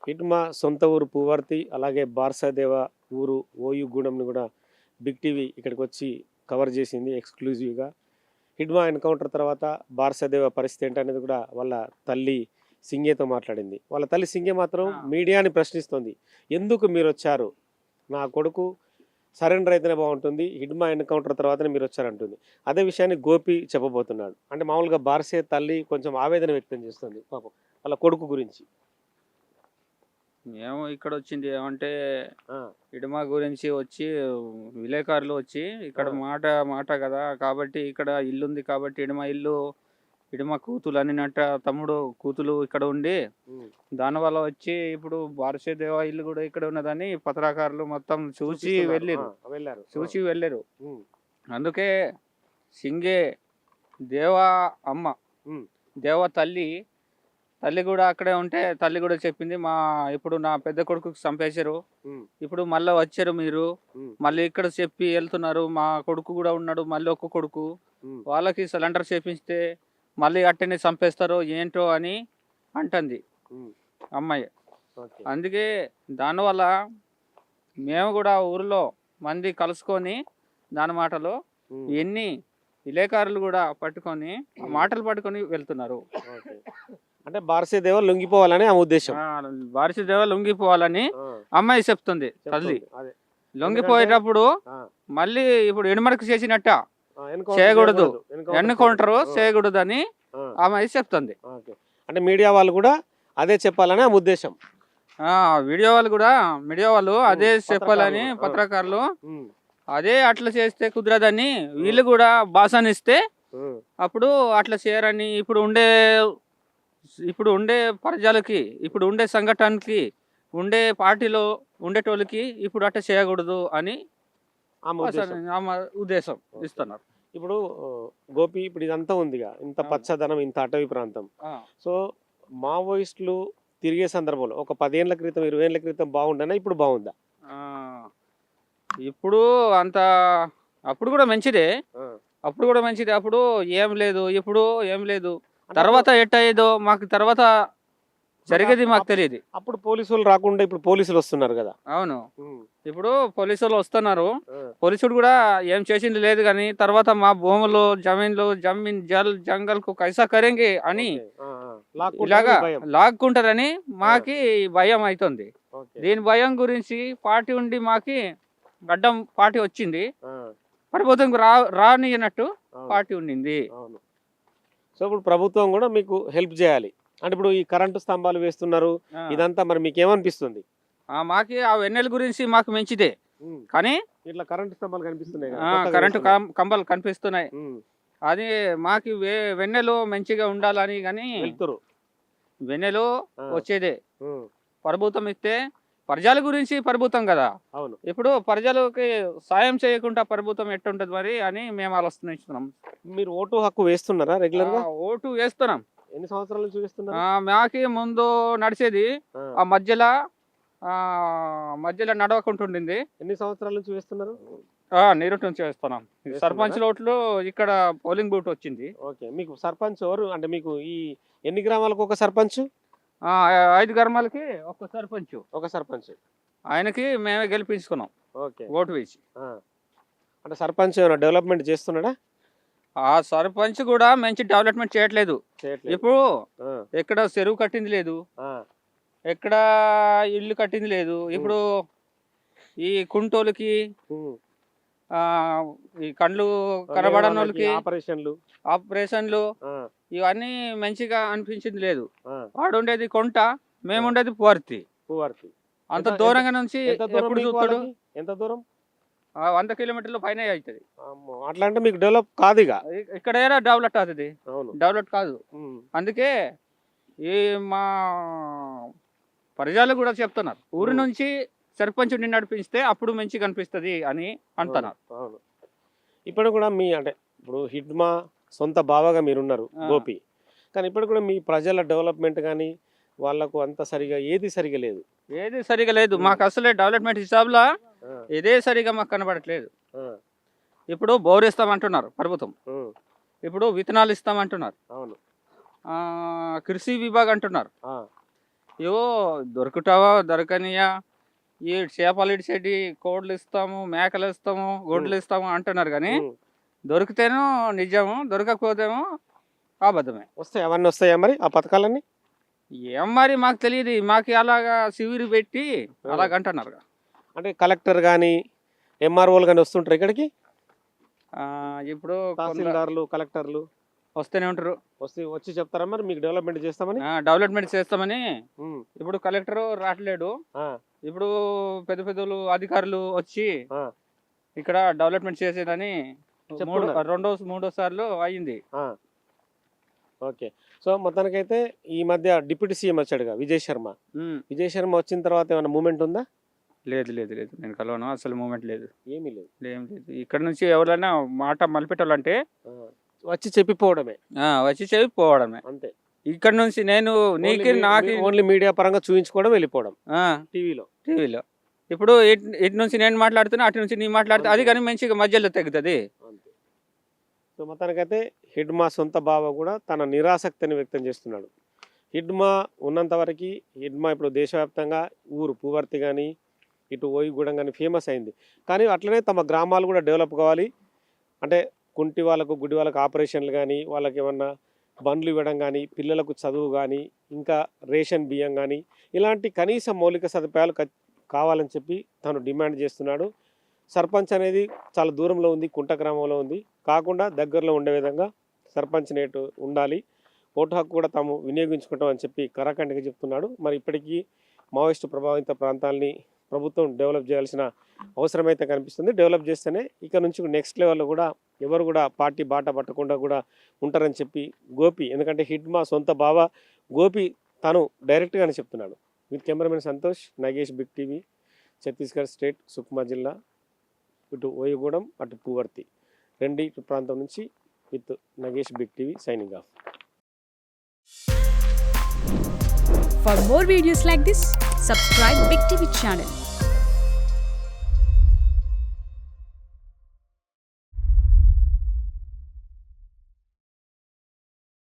హిట్మా సొంత ఊరు పువ్వర్తి, అలాగే బార్సాదేవ ఊరు ఓయుగూడెంని కూడా బిగ్ టీవీ ఇక్కడికి వచ్చి కవర్ చేసింది ఎక్స్క్లూజివ్గా. హిట్మా ఎన్కౌంటర్ తర్వాత బార్సాదేవ పరిస్థితి ఏంటనేది కూడా వాళ్ళ తల్లి సింగేతో మాట్లాడింది. వాళ్ళ తల్లి సింగే మాత్రం మీడియాని ప్రశ్నిస్తుంది. ఎందుకు మీరు వచ్చారు, నా కొడుకు సరెండర్ అయితేనే బాగుంటుంది, హిడ్మా ఎన్కౌంటర్ తర్వాతనే మీరు వచ్చారంటుంది. అదే విషయాన్ని గోపి చెప్పబోతున్నాడు. అంటే మామూలుగా బార్సే తల్లి కొంచెం ఆవేదన వ్యక్తం చేస్తుంది పాపం వాళ్ళ కొడుకు గురించి. మేము ఇక్కడ వచ్చింది ఏమంటే ఆ, ఇడుమ గురించి వచ్చి విలేకరులు వచ్చి ఇక్కడ ఆ, మాట కదా, కాబట్టి ఇక్కడ ఇల్లు ఉంది కాబట్టి ఇడుమ కూతులు అనినట్ట తమ్ముడు కూతులు ఇక్కడ ఉండి ఉమ్, దానివల్ల వచ్చి ఇప్పుడు బారసేదేవ ఇల్లు కూడా ఇక్కడ ఉన్నదని పత్రకారులు మొత్తం చూసి చూపిస్తున్నారు. వెళ్ళారు. వెళ్ళారు. ఉమ్, అందుకే సింగే దేవ అమ్మ ఉమ్, దేవ తల్లి కూడా అక్కడే ఉంటే తల్లి కూడా చెప్పింది, ఇప్పుడు నా పెద్ద కొడుకు చంపేశారు, ఉమ్, ఇప్పుడు మళ్ళీ వచ్చారు మీరు, ఉమ్, మళ్ళీ ఇక్కడ చెప్పి వెళ్తున్నారు, మా కొడుకు కూడా ఉన్నాడు మళ్ళీ ఒక్క కొడుకు, ఉమ్, వాళ్ళకి సిలిండర్ చేపిస్తే మళ్ళీ అట్టనే చంపేస్తారో ఏంటో అని అంటుంది ఉమ్, అమ్మాయి. ఓకే. అందుకే దానివల్ల మేము కూడా ఊరిలో మంది కలుసుకొని దాని మాటలు ఉమ్, ఎన్ని విలేకరులు కూడా పట్టుకొని ఆ మాటలు పట్టుకొని వెళ్తున్నారు. ఓకే. అంటే బార్సేదేవ లొంగిపోవాలని ఆ ఉద్దేశం. బారిసిదేవ లొంగిపోవాలని ఆ, అమ్మాయి చెప్తుంది తల్లి. చెప్తుంది. అదే లొంగిపోయేటప్పుడు ఆ, మళ్ళీ ఇప్పుడు ఎనుమరకు చేసినట్ట ఆ, ఎన్కౌంటర్ చేయకూడదు, ఎన్కౌంటర్ ఎన్నుకుంటారు ఆ, చేయకూడదు అని ఆ, అమ్మాయి చెప్తుంది. ఓకే. అంటే మీడియా వాళ్ళు కూడా అదే చెప్పాలని ఆ ఉద్దేశం. మీడియా వాళ్ళు అదే చెప్పాలని పత్రకారులు కూడా. పత్రకారులు ఉమ్, అదే అట్లా చేస్తే కుదరదని వీళ్ళు కూడా భాషనిస్తే ఉమ్, అప్పుడు అట్లా చేయరని ఇప్పుడు ఉండే ప్రజలకి, ఇప్పుడు ఉండే సంఘటనకి, ఉండే పార్టీలో ఉండేటోళ్ళకి ఇప్పుడు అట్లా చేయకూడదు అని ఆమె ఉద్దేశం. ఉద్దేశం ఇస్తున్నారు. ఇప్పుడు గోపి, ఇప్పుడు ఇదంతా ఉందిగా, ఇంత అవును. పచ్చదనం, ఇంత అటవీ ప్రాంతం. ఆ, సో మావోయిస్టులు తిరిగే సందర్భంలో ఒక 10 ఏళ్ల క్రితం 20 ఏళ్ల క్రితం బాగుండనా, ఇప్పుడు బాగుందా? ఆ, ఇప్పుడు అంత అప్పుడు కూడా మంచిదే, ఆ. అప్పుడు ఏం లేదు, ఇప్పుడు ఏం లేదు. అంటే తర్వాత ఎట్టయ్యేదో మాకు తర్వాత జరిగేది మాకు తెలియదు. అప్పుడు పోలీసులు రాకుండా ఇప్పుడు పోలీసులు వస్తున్నారు కదా. అవును, ఉమ్, ఇప్పుడు పోలీసులు వస్తున్నారు. ఆ, పోలీసుడు కూడా ఏం చేసింది లేదు, కానీ తర్వాత మా భూములు జమీన్ జంగల్ కు కైసా కరెంగే అని ఓకే. ఆ, ఆ. లాక్కుంటారని ఇలాగా భయం. లాక్కుంటారని మాకి భయం అవుతుంది. ఓకే. దీని భయం గురించి పార్టీ ఉండి మాకి గడ్డం పార్టీ వచ్చింది, ఆ, ప్రభుత్వం రానియనట్టు అవును, పార్టీ ఉండింది. అవును. సో ఇప్పుడు ప్రభుత్వం కూడా మీకు హెల్ప్ చేయాలి. అంటే ఇప్పుడు ఈ కరెంటు స్తంభాలు వేస్తున్నారు, ఆ, ఇదంతా మరి మీకు ఏమనిపిస్తుంది? మాకి ఆ వెన్నెల గురించి మాకు మంచిదే, ఉమ్, కానీ ఇట్లా కరెంటు స్తంభాలు కనిపిస్తున్నాయి కదా, ఆ, కొత్తగా కరెంటు వేస్తున్నారు. కంబలు కనిపిస్తున్నాయి. ఉమ్, అది మాకి వెన్నెలు మంచిగా ఉండాలని, కానీ వెళ్తురు. వెన్నెలు ఆ, వచ్చేదే ఉమ్, ప్రభుత్వం ఇస్తే, ప్రజల గురించి ప్రభుత్వం కదా, అవును. ఇప్పుడు ప్రజలకి సాయం చేయకుండా ప్రభుత్వం ఎట్టుంటది మరి అని మేము ఆలోచిస్తున్నాం. మీరు ఓటు హక్కు వేస్తున్నారా రెగ్యులర్ గా? ఓటు వేస్తున్నాం. ఎన్ని సంవత్సరాల నుంచి వేస్తున్నారు? మాకి ముందు నడిచేది ఆ, ఆ మధ్యలో నడవకుంటుండింది. ఎన్ని సంవత్సరాల నుంచి వేస్తున్నారు? నీరుటి నుంచి వేస్తున్నాం. వేస్తున్నారా? సర్పంచ్ ఓట్లు ఇక్కడ పోలింగ్ బూత్ వచ్చింది. ఓకే. మీకు సర్పంచ్ ఎవరు? అంటే మీకు ఈ ఎన్ని గ్రామాలకు ఒక సర్పంచ్? 5 గ్రామాలకి ఒక సర్పంచ్, ఒక సర్పంచ్. ఆయనకి మేమే గెలిపించుకున్నాం ఓకే. ఓటు వేసి. ఆ, అంటే సర్పంచ్ ఏమైనా డెవలప్మెంట్ చేస్తున్నాడా? ఆ సర్పంచ్ కూడా మంచి డెవలప్మెంట్ చేయట్లేదు. చేయట్లేదు. ఇప్పుడు ఆ, ఎక్కడ చెరువు కట్టింది లేదు, ఆ, ఎక్కడ ఇల్లు కట్టింది లేదు. ఇప్పుడు ఈ కుంటోళ్ళకి, ఉమ్. ఈ కండ్లు కనబడని వాళ్ళకి ఆపరేషన్లు. ఆపరేషన్లు ఆ, ఇవన్నీ మంచిగా అనిపించింది లేదు. ఆ, వాడు ఉండేది కొంట, మేము ఉండేది పువర్తి. పువ్వర్తి. అంత ఎంత- దూరంగా నుంచి ఎంత దూరం ఎప్పుడు మీకు చూస్తాడు? వాళ్ళకి? ఎంత దూరం? 100 కిలోమీటర్ల పైన అవుతుంది. అమ్మో, అట్లా అంటే మీకు డెవలప్ కాదు ఇక. ఇక్కడ ఏదో డెవలప్ అవుతుంది, అవును. డెవలప్ కాదు. ఉమ్, అందుకే ఈ మా ప్రజలు కూడా చెప్తున్నారు, ఊరి నుంచి సర్పంచ్ నడిపిస్తే అప్పుడు మంచిగా అనిపిస్తుంది అని అంటున్నారు. అవును. ఇప్పుడు కూడా మీ అంటే ఇప్పుడు హిడ్మా సొంత బావగా మీరున్నారు ఆ. గోపి, కానీ ఇప్పుడు కూడా మీ ప్రజల డెవలప్మెంట్ కానీ వాళ్ళకు అంత సరిగా ఏది సరిగా లేదు. ఏది సరిగా లేదు మాకు, అసలే డెవలప్మెంట్ హిసాబ్లా ఆ, ఇదే సరిగా మాకు కనబడట్లేదు. ఆ, ఇప్పుడు బోర్ ఇస్తామంటున్నారు ప్రభుత్వం, ఉమ్, ఇప్పుడు విత్తనాలు ఇస్తామంటున్నారు, అవును. కృషి విభాగ్ అంటున్నారు. ఆ, ఏవో దొరుకుతావా దొరకనియా ఈ చేపలు ఇడిచేటి కోడ్లు ఇస్తాము మేకలు ఇస్తాము గొడ్లు ఇస్తాము అంటున్నారు కానీ ఉమ్. దొరికితేనో నిజము దొరకకపోతేమో అబద్ధమే. వస్తాయి అవన్నీ వస్తాయా మరి ఆ పథకాలన్నీ? ఏం మరి మాకు తెలియదు, మాకు అలాగా శివిరి పెట్టి అలాగంటున్నారు. అంటే కలెక్టర్ కానీ ఎంఆర్ఓలు కానీ వస్తుంటారు ఇక్కడికి? ఇప్పుడు తహసీల్దార్లు కలెక్టర్లు వస్తూనే ఉంటారు. వచ్చి చెప్తారా మరి మీకు డెవలప్మెంట్ చేస్తామని? డెవలప్మెంట్ చేస్తామని. ఉమ్. ఇప్పుడు కలెక్టర్ రావట్లేడు, ఆ, ఇప్పుడు పెద్ద పెద్దలు అధికారులు వచ్చి ఆ, ఇక్కడ డెవలప్మెంట్ చేసేదని చెప్తున్నారు. మూడో సార్లు అయ్యింది. ఆ. ఓకే. సో మొత్తానికైతే ఈ మధ్య డిప్యూటీ సీఎం వచ్చాడుగా విజయ్ శర్మ. విజయ్ శర్మ వచ్చిన తర్వాత ఏమైనా మూమెంట్ ఉందా? లేదు లేదు లేదు, నేను కలవను, అసలు మూమెంట్ లేదు, ఏమీ లేదు. ఏం లేదు. ఇక్కడ నుంచి ఎవరైనా మాట మలిపెట్టాలంటే ఆ, వచ్చి చెప్పిపోవడమే వచ్చి చెప్పిపోవడమే అంతే. ఇక్కడ నుంచి నేను నీకు నాకు ఓన్లీ మీడియా పరంగా చూపించుకోవడం, వెళ్ళిపోవడం టీవీలో. ఇప్పుడు ఇటు నుంచి నేను మాట్లాడుతున్నా, అటు నుంచి నీ మాట్లాడుతున్నా, అది కానీ మంచిగా మధ్యలో తెగుతుంది. అంతే. సో మొత్తానికైతే హిడ్మా సొంత బావ కూడా తన నిరాసక్తిని వ్యక్తం చేస్తున్నాడు. హిడ్మా ఉన్నంత వరకు హిడ్మా ఇప్పుడు దేశవ్యాప్తంగా ఊరు పూవర్తి కానీ ఇటు ఓయిగూడెం కానీ ఫేమస్ అయింది. కానీ అట్లనే తమ గ్రామాలు కూడా డెవలప్ కావాలి అంటే కుంటి వాళ్ళకు గుడి వాళ్ళకు ఆపరేషన్లు కానీ వాళ్ళకి ఏమన్నా బండ్లు ఇవ్వడం కానీ పిల్లలకు చదువు కానీ ఇంకా రేషన్ బియ్యం కానీ ఇలాంటి కనీస మౌలిక సదుపాయాలు కావాలని చెప్పి తను డిమాండ్ చేస్తున్నాడు. సర్పంచ్ అనేది చాలా దూరంలో ఉంది, కుంట గ్రామంలో ఉంది, కాకుండా దగ్గరలో ఉండే విధంగా సర్పంచ్ నేటు ఉండాలి, ఓటు హక్కు కూడా తాము వినియోగించుకుంటాం అని చెప్పి కరాఖండిగా చెప్తున్నాడు. మరి ఇప్పటికీ మావోయిస్టు ప్రభావిత ప్రాంతాలని ప్రభుత్వం డెవలప్ చేయాల్సిన అవసరం అయితే కనిపిస్తుంది. డెవలప్ చేస్తేనే ఇక నుంచి నెక్స్ట్ లెవెల్లో కూడా ఎవరు కూడా పార్టీ బాట పట్టకుండా కూడా ఉంటారని చెప్పి గోపి, ఎందుకంటే హిడ్మా సొంత బావ గోపి తను డైరెక్ట్గానే చెప్తున్నాడు. With cameraman Santosh, Nagesh, Big TV, Chhattisgarh state, Sukma జిల్లా, ఇటు ఓయిగూడెం అటు పూవర్తి రెండు ప్రాంతం నుంచి with Nagesh, Big TV signing off. For more videos like this, subscribe Big TV channel.